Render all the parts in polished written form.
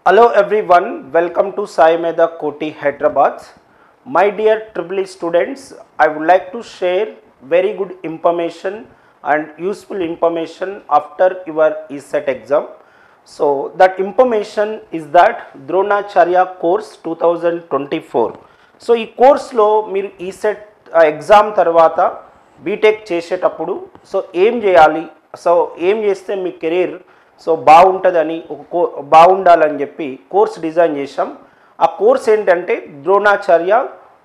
Hello everyone, welcome to Sai Meda Koti Hyderabad. My dear EEE students, I would like to share very good information and useful information after your ESET exam. So that information is that Dronacharya course 2024. So ఈ కోర్స్లో మీరు ECET exam తర్వాత BTech చేసేటప్పుడు so ఏం చేయాలి, so ఏం చేస్తే మీ career so బాగుంటుందని బాగుండాలని చెప్పి కోర్స్ డిజైన్ చేశాం. ఆ కోర్స్ ఏంటంటే ద్రోణాచార్య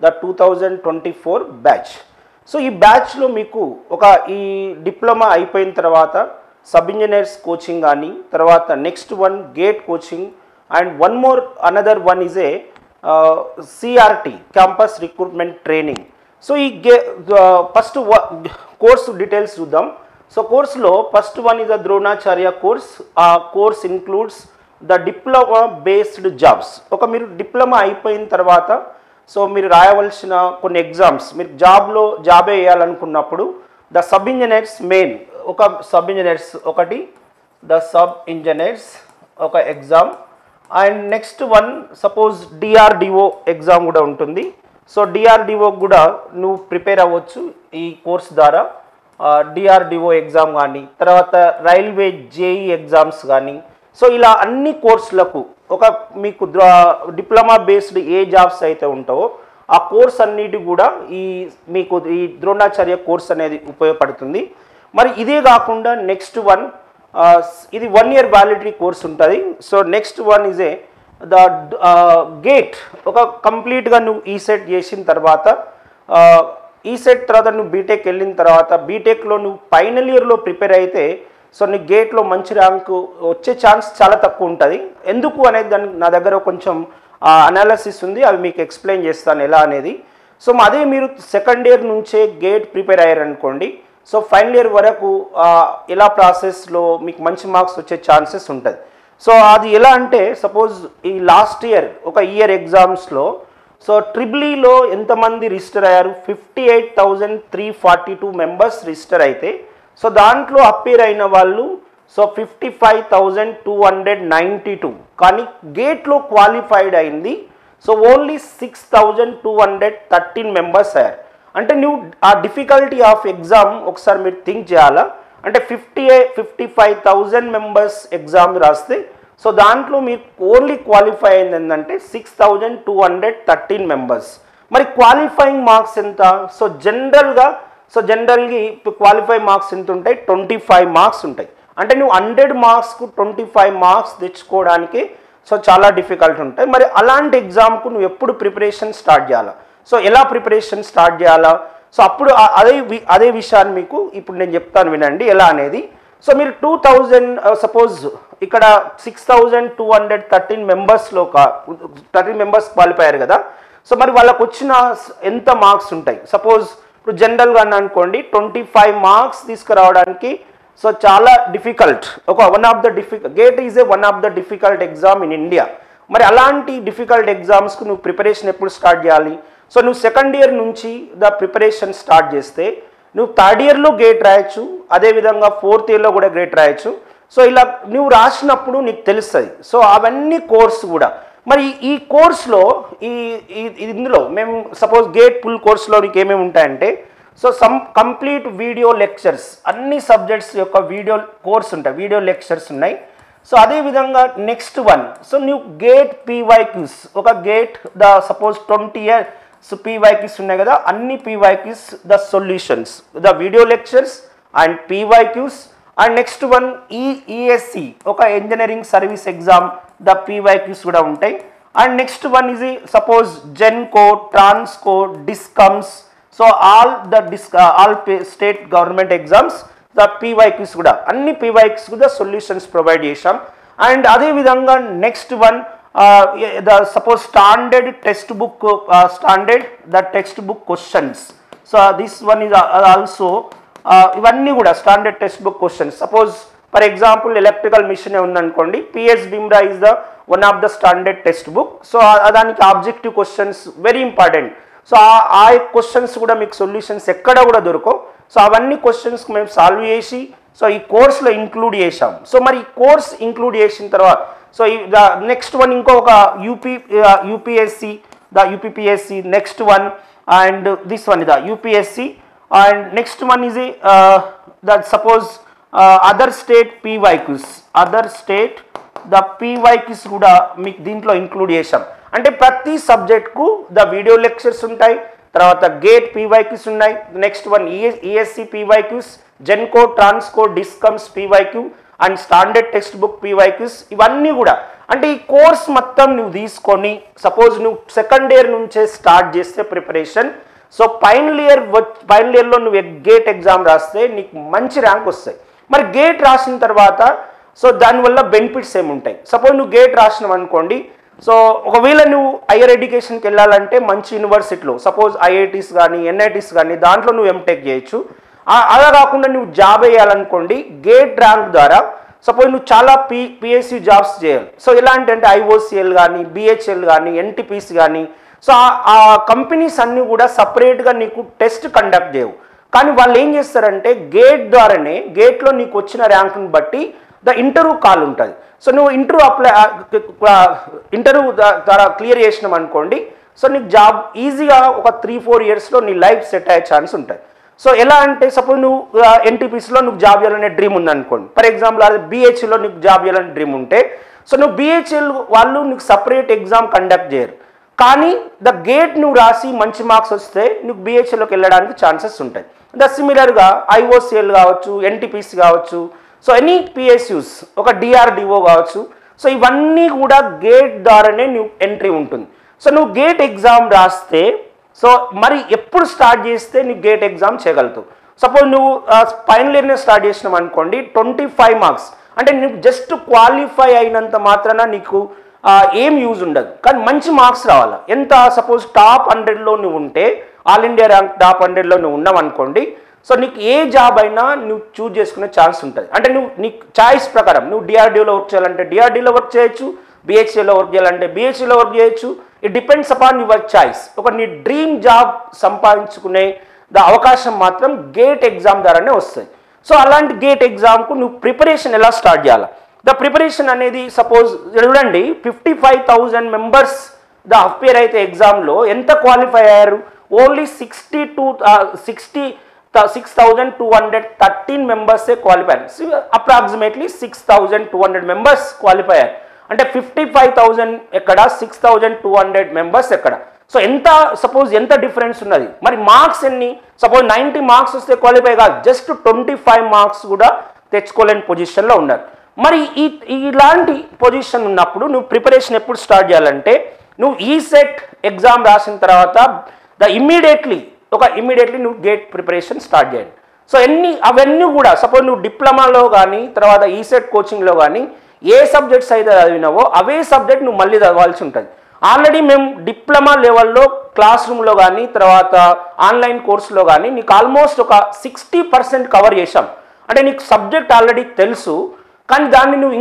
ద 2024 బ్యాచ్. సో ఈ బ్యాచ్లో మీకు ఈ డిప్లొమా అయిపోయిన తర్వాత సబ్ ఇంజనీర్స్ కోచింగ్ కానీ, తర్వాత next one GATE coaching and one more another one is a CRT campus recruitment training. So ఈ ఫస్ట్ కోర్స్ డీటెయిల్స్ చూద్దాం. సో కోర్స్లో first one is the Dronacharya course. ఆ course includes the diploma based jobs. మీరు diploma అయిపోయిన తర్వాత so మీరు రాయవలసిన కొన్ని ఎగ్జామ్స్, మీరు జాబే వేయాలనుకున్నప్పుడు the sub engineers main sub engineers the sub engineers exam and next one suppose DRDO exam కూడా ఉంటుంది. సో DRDO కూడా నువ్వు ప్రిపేర్ అవ్వచ్చు ఈ కోర్స్ ద్వారా. DRDO ఎగ్జామ్ కానీ, తర్వాత రైల్వే JEE ఎగ్జామ్స్ కానీ. సో ఇలా అన్ని కోర్సులకు మీకు డిప్లొమా బేస్డ్ ఏ జాబ్స్ అయితే ఉంటావో ఆ కోర్స్ అన్నిటి కూడా మీకు ఈ ద్రోణాచార్య కోర్స్ అనేది ఉపయోగపడుతుంది. మరి ఇదే కాకుండా నెక్స్ట్ వన్ ఇది 1 year వ్యాలిడిటీ కోర్స్ ఉంటుంది. So next one is the gate. కంప్లీట్గా నువ్వు ఈసెట్ చేసిన తర్వాత ఈసెట్ తర్వాత నువ్వు బీటెక్ వెళ్ళిన తర్వాత బీటెక్లో నువ్వు ఫైనల్ ఇయర్లో ప్రిపేర్ అయితే సో నీ గేట్లో మంచి ర్యాంకు వచ్చే ఛాన్స్ చాలా తక్కువ ఉంటుంది. ఎందుకు అనేది దానికి నా దగ్గర కొంచెం అనాలిసిస్ ఉంది, అవి మీకు ఎక్స్ప్లెయిన్ చేస్తాను ఎలా అనేది. సో అదే మీరు సెకండ్ ఇయర్ నుంచే గేట్ ప్రిపేర్ అయ్యారనుకోండి, సో ఫైనల్ ఇయర్ వరకు ఎలా ప్రాసెస్లో మీకు మంచి మార్క్స్ వచ్చే ఛాన్సెస్ ఉంటుంది. సో అది ఎలా అంటే సపోజ్ ఈ లాస్ట్ ఇయర్ ఇయర్ ఎగ్జామ్స్లో సో EEEలో ఎంతమంది రిజిస్టర్ అయ్యారు? 58,342 మెంబర్స్ రిజిస్టర్ అయితే సో దాంట్లో అపీర్ అయిన వాళ్ళు సో 55,292. కానీ గేట్లో క్వాలిఫైడ్ అయింది సో ఓన్లీ 6,213 మెంబర్స్ అయ్యారు. అంటే నువ్వు ఆ డిఫికల్టీ ఆఫ్ ఎగ్జామ్ ఒకసారి మీరు థింక్ చేయాలా. అంటే 55,000 మెంబర్స్ ఎగ్జామ్ రాస్తే సో దాంట్లో మీరు ఓన్లీ క్వాలిఫై అయింది ఏంటంటే 6,213 మెంబర్స్. మరి క్వాలిఫైయింగ్ మార్క్స్ ఎంత? సో జనరల్గా క్వాలిఫై మార్క్స్ ఎంత ఉంటాయి? 25 మార్క్స్ ఉంటాయి. అంటే నువ్వు 100 మార్క్స్కు 25 మార్క్స్ తెచ్చుకోవడానికి సో చాలా డిఫికల్ట్ ఉంటాయి. మరి అలాంటి ఎగ్జామ్కు నువ్వు ఎప్పుడు ప్రిపరేషన్ స్టార్ట్ చేయాలా? సో ఎలా ప్రిపరేషన్ స్టార్ట్ చేయాలా? సో అప్పుడు అదే విషయాన్ని మీకు ఇప్పుడు నేను చెప్తాను, వినండి ఎలా అనేది. సో మీరు 2000 సపోజ్ ఇక్కడ 6,213 మెంబర్స్లో 13 మెంబర్స్ క్వాలిఫై అయ్యారు కదా. సో మరి వాళ్ళకు వచ్చిన ఎంత మార్క్స్ ఉంటాయి? సపోజ్ ఇప్పుడు జనరల్గా అనుకోండి 25 మార్క్స్ తీసుకురావడానికి సో చాలా difficult. Gate is one of the difficult exam in India. మరి అలాంటి డిఫికల్ట్ ఎగ్జామ్స్కు నువ్వు ప్రిపరేషన్ ఎప్పుడు స్టార్ట్ చేయాలి? సో నువ్వు సెకండ్ ఇయర్ నుంచి ద ప్రిపరేషన్ స్టార్ట్ చేస్తే నువ్వు థర్డ్ ఇయర్లో గేట్ రాయొచ్చు, అదేవిధంగా ఫోర్త్ ఇయర్లో కూడా గేట్ రాయొచ్చు. సో ఇలా నువ్వు రాసినప్పుడు నీకు తెలుస్తుంది. సో అవన్నీ కోర్స్ కూడా మరి ఈ కోర్స్లో ఇందులో మేము సపోజ్ గేట్ ఫుల్ కోర్స్లో నీకు ఏమేమి ఉంటాయంటే సో కంప్లీట్ వీడియో లెక్చర్స్, అన్ని సబ్జెక్ట్స్ యొక్క వీడియో కోర్స్ ఉంటాయి, వీడియో లెక్చర్స్ ఉన్నాయి. సో అదేవిధంగా నెక్స్ట్ వన్ సో నువ్వు gate PYQs gate the suppose 20 years PYQs ఉన్నాయి కదా, అన్ని PYQs the solutions the video lectures and PYQs. And next one ESC engineering service exam the PYQs కూడా ఉంటాయి. And next one ఇది suppose Genco, Transco, discoms. So all state government exams the PYQs కూడా అన్ని PYQs కూడా solutions provide చేశాం. And అదేవిధంగా next one suppose standard text book questions. So this one is also ఇవన్నీ కూడా standard text book questions. Suppose for example electrical machine ఉందనుకోండి, PS BIMRA is the one of the standard text book. So దానికి objective questions very important. So ఆ questions కూడా మీకు solutions ఎక్కడ కూడా దొరకవు. సో అవన్నీ క్వశ్చన్స్ మేము సాల్వ్ చేసి సో ఈ కోర్సులో ఇంక్లూడ్ చేశాం. సో మరి ఈ కోర్స్ ఇంక్లూడ్ చేసిన తర్వాత సో ద నెక్స్ట్ వన్ ఇంకొక UPSC, the UPPSC next one, and this one the UPSC, and next one is the suppose other state PYQs, other state the PYQs కూడా మీకు దీంట్లో include చేసాం. అంటే ప్రతి సబ్జెక్ట్కు ద వీడియో లెక్చర్స్ ఉంటాయి, తర్వాత gate PYQs ఉన్నాయి, next one ESC PYQs, Genco, Transco, discoms PYQ and standard text book PYQs, ఇవన్నీ కూడా అంటే ఈ కోర్స్ మొత్తం నువ్వు తీసుకొని సపోజ్ నువ్వు సెకండ్ ఇయర్ నుంచే స్టార్ట్ చేస్తే ప్రిపరేషన్, సో ఫైనల్ ఇయర్లో నువ్వు గేట్ ఎగ్జామ్ రాస్తే నీకు మంచి ర్యాంక్ వస్తాయి. మరి గేట్ రాసిన తర్వాత సో దానివల్ల బెనిఫిట్స్ ఏముంటాయి? సపోజ్ నువ్వు గేట్ రాసినావు అనుకోండి, సో ఒకవేళ నువ్వు హైయర్ ఎడ్యుకేషన్కి వెళ్ళాలంటే మంచి యూనివర్సిటీలో సపోజ్ ఐఐటీస్ కానీ ఎన్ఐటీస్ కానీ దాంట్లో నువ్వు ఎంటెక్ చేయొచ్చు. అలా కాకుండా నువ్వు జాబ్ వేయాలనుకోండి, గేట్ ర్యాంక్ ద్వారా సపోజ్ నువ్వు చాలా పిఎస్సి జాబ్స్ చేయాలి. సో ఎలాంటి అంటే ఐఓసిఎల్ కానీ, బిహెచ్ఎల్ కానీ, ఎన్టీపీసీ కానీ, సో ఆ కంపెనీస్ అన్నీ కూడా సపరేట్గా నీకు టెస్ట్ కండక్ట్ చేయవు. కానీ వాళ్ళు ఏం చేస్తారంటే గేట్ ద్వారానే, గేట్లో నీకు వచ్చిన ర్యాంకుని బట్టి ద ఇంటర్వ్యూ కాల్ ఉంటుంది. సో నువ్వు ఇంటర్వ్యూ ద్వారా క్లియర్ చేసినాం అనుకోండి, సో నీకు జాబ్ ఈజీగా ఒక 3-4 ఇయర్స్లో నీ లైఫ్ సెట్ అయ్యే ఛాన్స్ ఉంటుంది. సో ఎలా అంటే సపోజ్ నువ్వు ఎన్టీపీసీలో నువ్వు జాబ్ చేయాలనే డ్రీమ్ ఉందనుకోండి, ఫర్ ఎగ్జాంపుల్ అది బిహెచ్ఎల్లో నీకు జాబ్ చేయాలనే డ్రీమ్ ఉంటే, సో నువ్వు బిహెచ్ఎల్ వాళ్ళు నీకు సపరేట్ ఎగ్జామ్ కండక్ట్ చేయరు. కానీ ద గేట్ నువ్వు రాసి మంచి మార్క్స్ వస్తే నీకు బిహెచ్ఎల్లోకి వెళ్ళడానికి ఛాన్సెస్ ఉంటాయి. ద సిమిలర్గా ఐఓసిఎల్ కావచ్చు, ఎన్టీపీసీ కావచ్చు, సో ఎనీ పిఎస్యూస్, ఒక డిఆర్డిఓ కావచ్చు, సో ఇవన్నీ కూడా గేట్ ద్వారానే నువ్వు ఎంట్రీ ఉంటుంది. సో నువ్వు గేట్ ఎగ్జామ్ రాస్తే సో మరి ఎప్పుడు స్టార్ట్ చేస్తే నీకు గేట్ ఎగ్జామ్ చేయగలుగుతావు? సపోజ్ నువ్వు ఫైనల్ ఇయర్నే స్టార్ట్ చేసినావు అనుకోండి, 25 మార్క్స్ అంటే నువ్వు జస్ట్ క్వాలిఫై అయినంత మాత్రాన నీకు ఏం యూజ్ ఉండదు, కానీ మంచి మార్క్స్ రావాలి. ఎంత సపోజ్ టాప్ 100లో నువ్వు ఉంటే, ఆల్ ఇండియా ర్యాంక్ టాప్ 100లో నువ్వు ఉన్నావు అనుకోండి, సో నీకు ఏ జాబ్ అయినా నువ్వు చూజ్ చేసుకునే ఛాన్స్ ఉంటుంది. అంటే నువ్వు నీకు చాయిస్ ప్రకారం నువ్వు డిఆర్డీఓలో వర్క్ చేయాలంటే డిఆర్డీలో వర్క్ చేయొచ్చు, బిహెచ్ఏలో వర్క్ చేయాలంటే బిహెచ్ఏలో వర్క్ చేయొచ్చు. It depends upon your choice. ఒక నీ డ్రీమ్ జాబ్ సంపాదించుకునే అవకాశం మాత్రం గేట్ ఎగ్జామ్ ద్వారానే వస్తుంది. సో అలాంటి గేట్ ఎగ్జామ్కు నువ్వు ప్రిపరేషన్ ఎలా స్టార్ట్ చేయాలి? ద ప్రిపరేషన్ అనేది సపోజ్ చూడండి, 55,000 మెంబర్స్ ద అపియర్ అయితే ఎగ్జామ్లో ఎంత క్వాలిఫై అయ్యారు? ఓన్లీ 6,213 మెంబర్సే క్వాలిఫై అయ్యారు. అప్రాక్సిమేట్లీ 6,200 మెంబర్స్ క్వాలిఫై అయ్యారు. అంటే 55,000 ఎక్కడ, 6,200 మెంబర్స్ ఎక్కడ? సో ఎంత సపోజ్ ఎంత డిఫరెన్స్ ఉన్నది? మరి మార్క్స్ ఎన్ని? సపోజ్ 90 మార్క్స్ వస్తే క్వాలిఫై కాదు, జస్ట్ 25 మార్క్స్ కూడా తెచ్చుకోలేని పొజిషన్లో ఉన్నారు. మరి ఇలాంటి పొజిషన్ ఉన్నప్పుడు నువ్వు ప్రిపరేషన్ ఎప్పుడు స్టార్ట్ చేయాలంటే, నువ్వు ఈసెట్ ఎగ్జామ్ రాసిన తర్వాత ఇమ్మీడియట్లీ నువ్వు గేట్ ప్రిపరేషన్ స్టార్ట్ చేయండి. సో అవన్నీ కూడా సపోజ్ నువ్వు డిప్లొమాలో కానీ తర్వాత ఈసెట్ కోచింగ్లో కానీ ఏ సబ్జెక్ట్స్ అయితే చదివినావో అవే సబ్జెక్ట్ నువ్వు మళ్ళీ చదవాల్సి ఉంటుంది. ఆల్రెడీ మేము డిప్లొమా లెవెల్లో క్లాస్ రూమ్లో కానీ తర్వాత ఆన్లైన్ కోర్సులో కానీ నీకు ఆల్మోస్ట్ ఒక 60% కవర్ చేశాం. అంటే నీకు సబ్జెక్ట్ ఆల్రెడీ తెలుసు, కానీ దాన్ని నువ్వు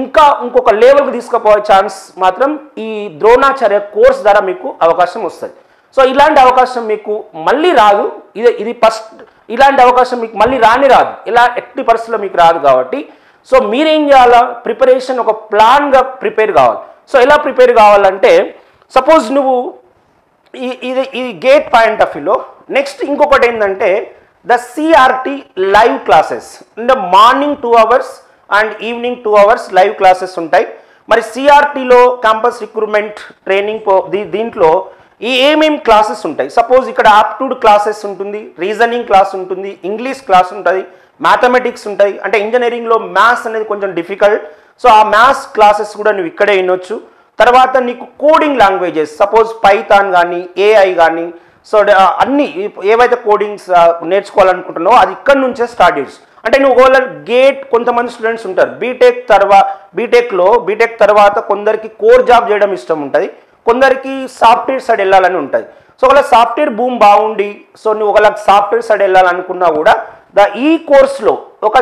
ఇంకొక లెవెల్కి తీసుకుపోయే ఛాన్స్ మాత్రం ఈ ద్రోణాచార్య కోర్స్ ద్వారా మీకు అవకాశం వస్తుంది. సో ఇలాంటి అవకాశం మీకు మళ్ళీ రాదు, ఇది ఫస్ట్. ఇలాంటి అవకాశం మీకు మళ్ళీ రాదు, ఇలా ఎట్టి పరిస్థితుల్లో మీకు రాదు. కాబట్టి సో మీరేం చేయాలా? ప్రిపరేషన్ ఒక ప్లాన్గా ప్రిపేర్ కావాలి. సో ఎలా ప్రిపేర్ కావాలంటే, సపోజ్ నువ్వు ఈ గేట్ పాయింట్ ఆఫ్ వ్యూలో నెక్స్ట్ ఇంకొకటి ఏంటంటే ద సిఆర్టీ లైవ్ క్లాసెస్. అంటే morning 2 hours and evening 2 hours live classes ఉంటాయి. మరి సిఆర్టీలో క్యాంపస్ రిక్రూట్మెంట్ ట్రైనింగ్ దీంట్లో ఏమేమి క్లాసెస్ ఉంటాయి? సపోజ్ ఇక్కడ ఆప్టిట్యూడ్ క్లాసెస్ ఉంటుంది, రీజనింగ్ క్లాస్ ఉంటుంది, ఇంగ్లీష్ క్లాస్ ఉంటుంది, మ్యాథమెటిక్స్ ఉంటాయి. అంటే ఇంజనీరింగ్లో మ్యాథ్స్ అనేది కొంచెం డిఫికల్ట్, సో ఆ మ్యాథ్స్ క్లాసెస్ కూడా నువ్వు ఇక్కడే వినొచ్చు. తర్వాత నీకు కోడింగ్ లాంగ్వేజెస్ సపోజ్ పైథాన్ కానీ ఏఐ కానీ, సో అన్ని ఏవైతే కోడింగ్స్ నేర్చుకోవాలనుకుంటున్నావో అది ఇక్కడ నుంచే స్టార్ట్ చేయొచ్చు. అంటే నువ్వు ఒకవేళ గేట్ కొంతమంది స్టూడెంట్స్ ఉంటారు బీటెక్ తర్వాత కొందరికి కోర్ జాబ్ చేయడం ఇష్టం ఉంటుంది, కొందరికి సాఫ్ట్వేర్ సైడ్ వెళ్ళాలని ఉంటుంది. సో ఒకవేళ సాఫ్ట్వేర్ భూమి బాగుండి సో నువ్వు ఒకవేళ సాఫ్ట్వేర్ సైడ్ వెళ్ళాలనుకున్నా కూడా ఈ కోర్స్లో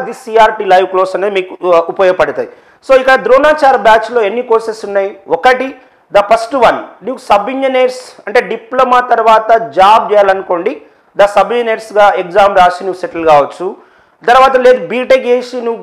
ది సిఆర్టీ లైవ్ కోర్స్ అనేది మీకు ఉపయోగపడతాయి. సో ఇక్కడ ద్రోణాచార్య బ్యాచ్లో ఎన్ని కోర్సెస్ ఉన్నాయి? ఒకటి ద ఫస్ట్ వన్, నువ్వు సబ్ ఇంజనీర్స్ అంటే డిప్లొమా తర్వాత జాబ్ చేయాలనుకోండి, ద సబ్ ఇంజనీర్స్గా ఎగ్జామ్ రాసి నువ్వు సెటిల్ కావచ్చు. తర్వాత లేదు బీటెక్ చేసి నువ్వు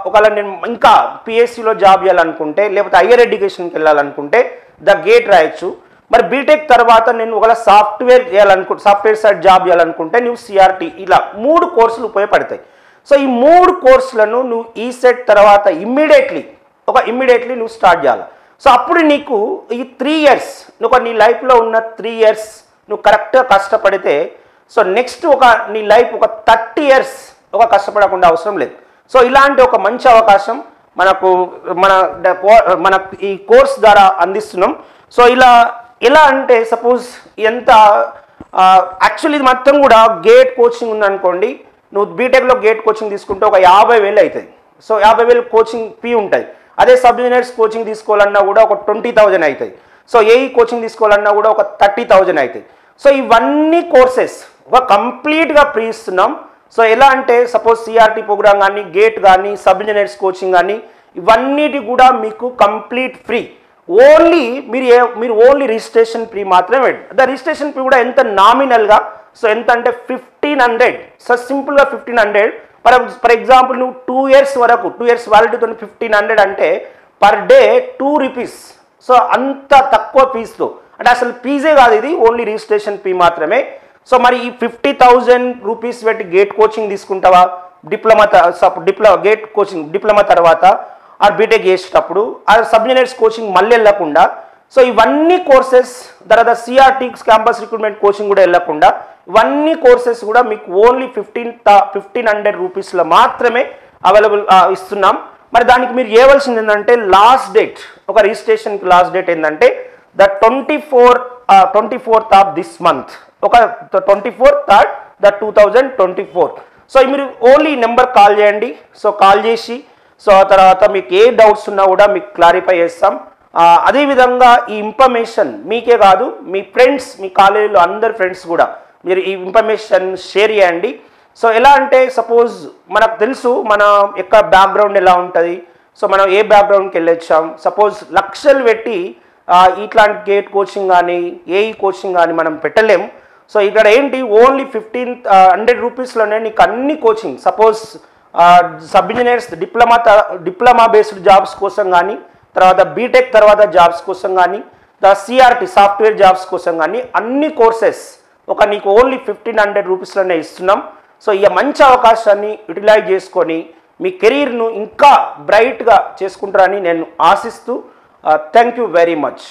ఒకవేళ నేను ఇంకా పిఎస్సిలో జాబ్ చేయాలనుకుంటే లేకపోతే హయ్యర్ ఎడ్యుకేషన్కి వెళ్ళాలనుకుంటే ద గేట్ రాయొచ్చు. మరి బీటెక్ తర్వాత నేను ఒకవేళ సాఫ్ట్వేర్ సైడ్ జాబ్ చేయాలనుకుంటే నువ్వు సిఆర్టీ, ఇలా 3 కోర్సులు ఉపయోగపడతాయి. సో ఈ 3 కోర్సులను నువ్వు ఈ సెట్ తర్వాత ఇమ్మీడియట్లీ నువ్వు స్టార్ట్ చేయాలి. సో అప్పుడు నీకు ఈ 3 ఇయర్స్ నీ లైఫ్లో ఉన్న 3 ఇయర్స్ నువ్వు కరెక్ట్గా కష్టపడితే సో నెక్స్ట్ నీ లైఫ్ 30 ఇయర్స్ కష్టపడకుండా అవసరం లేదు. సో ఇలాంటి ఒక మంచి అవకాశం మన ఈ కోర్స్ ద్వారా అందిస్తున్నాం. సో ఎలా అంటే సపోజ్ ఎంత యాక్చువల్లీ ఇది మొత్తం కూడా గేట్ కోచింగ్ ఉందనుకోండి, నువ్వు బీటెక్లో గేట్ కోచింగ్ తీసుకుంటే 50,000 అవుతుంది. సో 50,000 కోచింగ్ ఫీ ఉంటుంది. అదే సబ్ ఇంజనీర్స్ కోచింగ్ తీసుకోవాలన్నా కూడా 20,000 అవుతుంది. సో ఏఈ కోచింగ్ తీసుకోవాలన్నా కూడా 30,000 అవుతుంది. సో ఇవన్నీ కోర్సెస్ కంప్లీట్గా ఫ్రీ ఇస్తున్నాం. సో ఎలా అంటే సపోజ్ సిఆర్టీ ప్రోగ్రామ్ కానీ, గేట్ కానీ, సబ్ ఇంజనీర్స్ కోచింగ్ కానీ ఇవన్నిటి కూడా మీకు కంప్లీట్ ఫ్రీ. ఓన్లీ మీరు ఓన్లీ రిజిస్ట్రేషన్ ఫీ మాత్రమే. ద రిజిస్ట్రేషన్ ఫీ కూడా ఎంత నామినల్గా, సో ఎంత అంటే 1,500. సో సింపుల్గా 1,500. ఫర్ ఎగ్జాంపుల్ నువ్వు 2 ఇయర్స్ వరకు 2 ఇయర్స్ వ్యాలిడిటీతో 1,500 అంటే పర్ డే 2 రూపీస్. సో అంత తక్కువ ఫీజుతో, అంటే అసలు ఫీజే కాదు, ఇది ఓన్లీ రిజిస్ట్రేషన్ ఫీ మాత్రమే. సో మరి ఈ 50,000 రూపీస్ పెట్టి గేట్ కోచింగ్ తీసుకుంటావా, గేట్ కోచింగ్ డిప్లొమా తర్వాత ఆ బీటెక్ చేసేటప్పుడు ఆ సబ్ ఇంజనీర్స్ కోచింగ్ మళ్ళీ వెళ్ళకుండా, సో ఇవన్నీ కోర్సెస్ తర్వాత సిఆర్టీ క్యాంపస్ రిక్రూట్మెంట్ కోచింగ్ కూడా వెళ్ళకుండా ఇవన్నీ కోర్సెస్ కూడా మీకు ఓన్లీ 1,500 రూపీస్లో మాత్రమే అవైలబుల్ ఇస్తున్నాం. మరి దానికి మీరు చేయవలసింది ఏంటంటే లాస్ట్ డేట్, రిజిస్ట్రేషన్కి లాస్ట్ డేట్ ఏంటంటే the 24th of this month, 24th 2024. So మీరు ఓన్లీ నెంబర్ కాల్ చేయండి. సో కాల్ చేసి సో ఆ తర్వాత మీకు ఏ డౌట్స్ ఉన్నా కూడా మీకు క్లారిఫై చేస్తాం. అదేవిధంగా ఈ ఇన్ఫర్మేషన్ మీకే కాదు, మీ ఫ్రెండ్స్, మీ కాలేజీలో అందరి ఫ్రెండ్స్ కూడా మీరు ఈ ఇన్ఫర్మేషన్ షేర్ చేయండి. సో ఎలా అంటే సపోజ్ మనకు తెలుసు మన యొక్క బ్యాక్గ్రౌండ్ ఎలా ఉంటుంది, సో మనం ఏ బ్యాక్గ్రౌండ్కి వెళ్ళొచ్చాం. సపోజ్ లక్షలు పెట్టి ఇట్లాంటి గేట్ కోచింగ్ కానీ ఏఈ కోచింగ్ కానీ మనం పెట్టలేము. సో ఇక్కడ ఏంటి ఓన్లీ 1,500 రూపీస్లోనే నీకు అన్ని coaching, suppose sub engineers diploma based jobs కోసం కానీ, తర్వాత బీటెక్ తర్వాత జాబ్స్ కోసం కానీ, సిఆర్టీ సాఫ్ట్వేర్ జాబ్స్ కోసం కానీ అన్ని కోర్సెస్ నీకు ఓన్లీ 1,500 రూపీస్లోనే ఇస్తున్నాం. సో ఈ మంచి అవకాశాన్ని యూటిలైజ్ చేసుకొని మీ కెరీర్ను ఇంకా బ్రైట్గా చేసుకుంటారని నేను ఆశిస్తూ థ్యాంక్ యూ వెరీ మచ్.